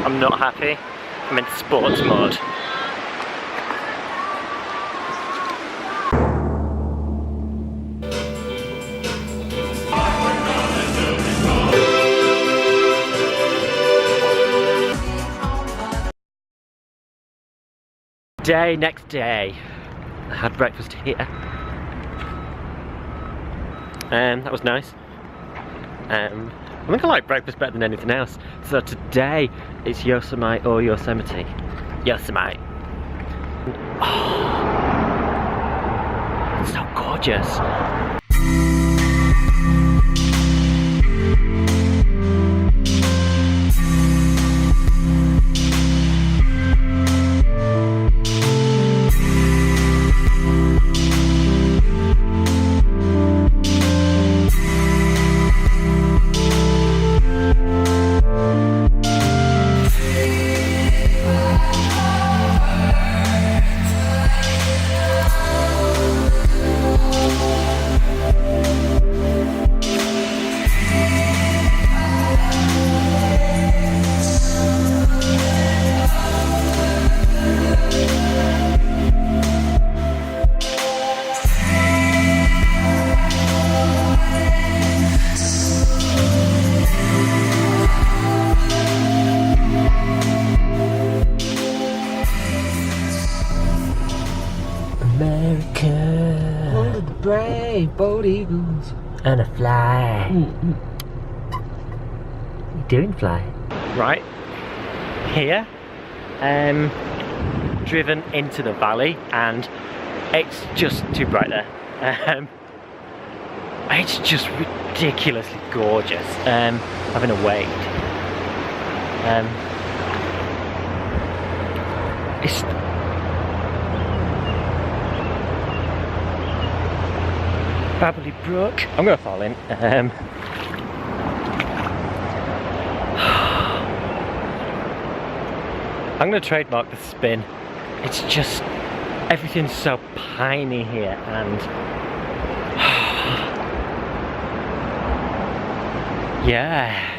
I'm not happy. I'm in sports mode. Next day, I had breakfast here. That was nice. I think I like breakfast better than anything else. So today it's Yosemite or Yosemite. Yosemite. Oh, it's so gorgeous. Under the brave bald eagles and a fly. What are you doing, fly? Right here, driven into the valley, and it's just too bright there. It's just ridiculously gorgeous. Having a wade. It's Babbly Brook. I'm gonna fall in. I'm gonna trademark the spin. It's just everything's so piney here, and yeah.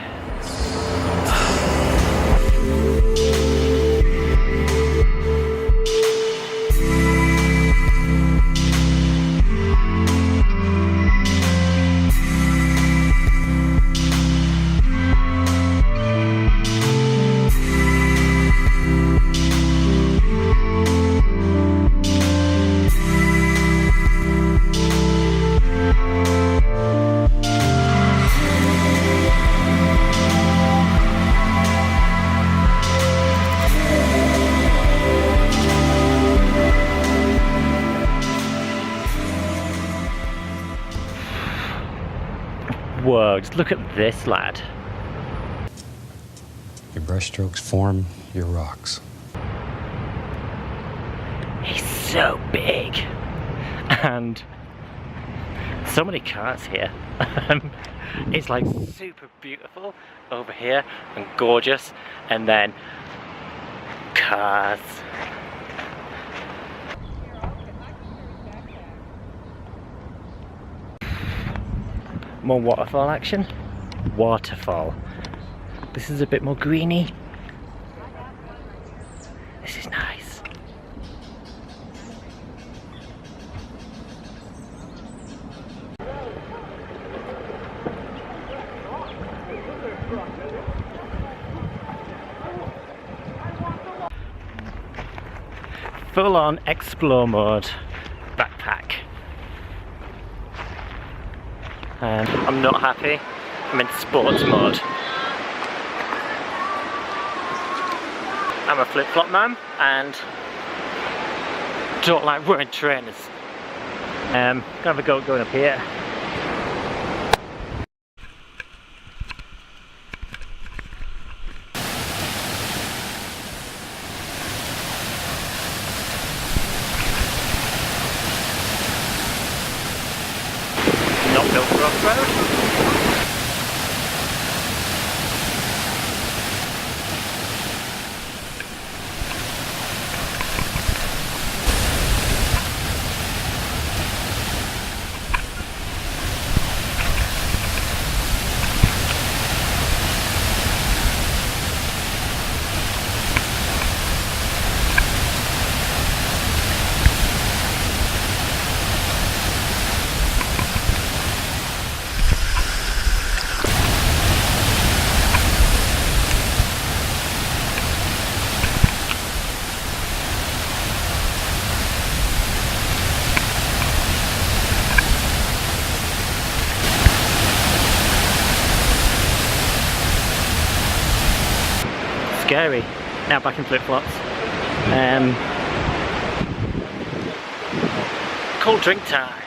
Whoa, just look at this lad. Your brushstrokes form your rocks. He's so big. And so many cars here. It's like super beautiful over here and gorgeous, and then cars. More waterfall action. Waterfall. This is a bit more greeny. This is nice. Full on explore mode backpack. I'm not happy. I'm in sports mode. I'm a flip-flop man and don't like wearing trainers. Gonna have a go going up here. Not built for off-road. scary. Now back in flip-flops. Cold drink time.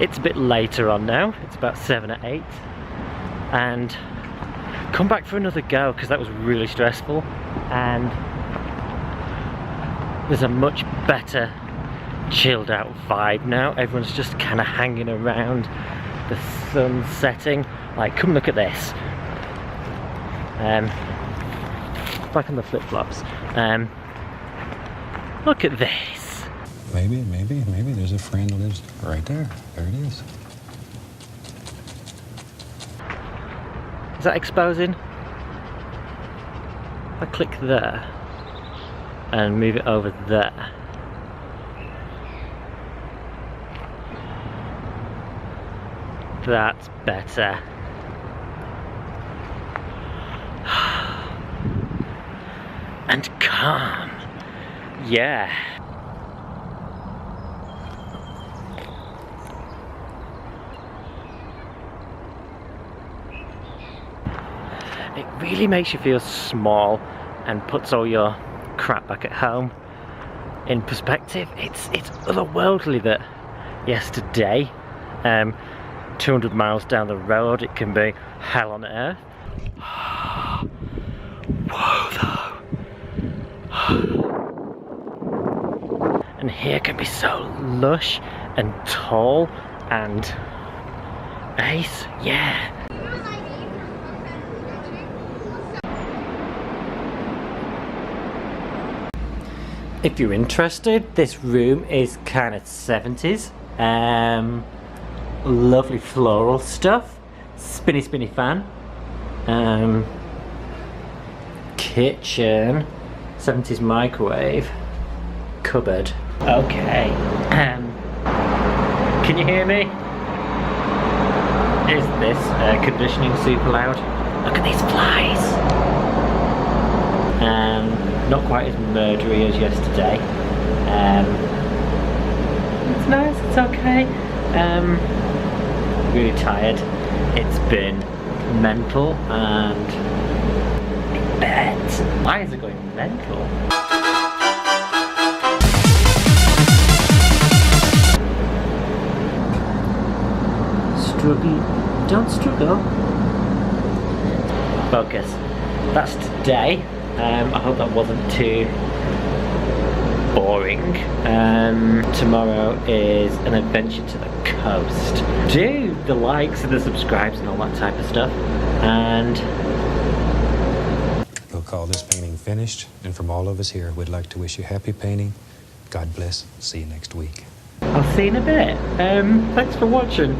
It's a bit later on now. It's about 7 or 8. And come back for another go because that was really stressful. And there's a much better chilled out vibe now. Everyone's just kind of hanging around, the sun's setting. Like, come look at this. Back on the flip-flops. Look at this. Maybe there's a friend that lives right there. There it is. Is that exposing? If I click there and move it over there. That's better. And calm. Yeah. It really makes you feel small and puts all your crap back at home in perspective. It's otherworldly that yesterday, 200 miles down the road, it can be hell on earth. Whoa though. And here can be so lush and tall and ace, yeah. If you're interested, this room is kind of 70s. Lovely floral stuff. Spinny fan. Kitchen. 70s microwave. Cupboard. Okay. Can you hear me? Is this air conditioning super loud? Look at these flies. Not quite as murdery as yesterday. It's nice, it's okay. Really tired. It's been mental and bed. Why is it going mental? Struggle. Don't struggle. Focus. That's today. I hope that wasn't too boring. Tomorrow is an adventure to the coast. Do the likes and the subscribes and all that type of stuff. And We'll call this painting finished, and from all of us here, we'd like to wish you happy painting. God bless. See you next week. I'll see you in a bit. Thanks for watching.